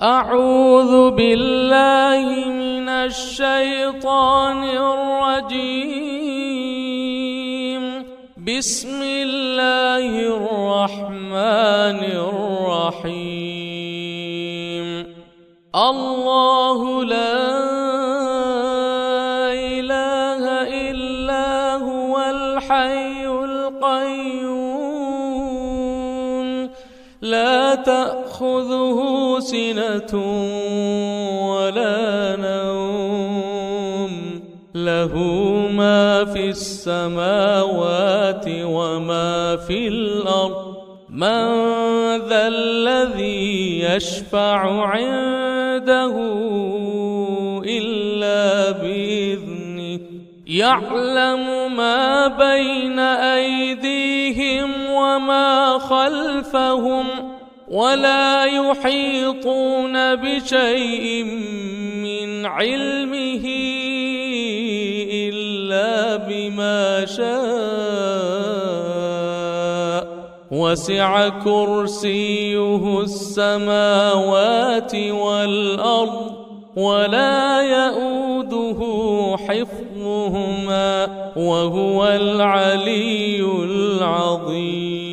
أعوذ بالله من الشيطان الرجيم. بسم الله الرحمن الرحيم. الله لا إله إلا هو الحي القيوم لا تأخذه سنة ولا نوم له ما في السماوات وما في الأرض من ذا الذي يشفع عنده إلا بإذنه يعلم ما بين أيديهم وما خلفهم ولا يحيطون بشيء من علمه إلا بما شاء وسع كرسيه السماوات والأرض ولا يؤوده حفظهما وهو العلي العظيم.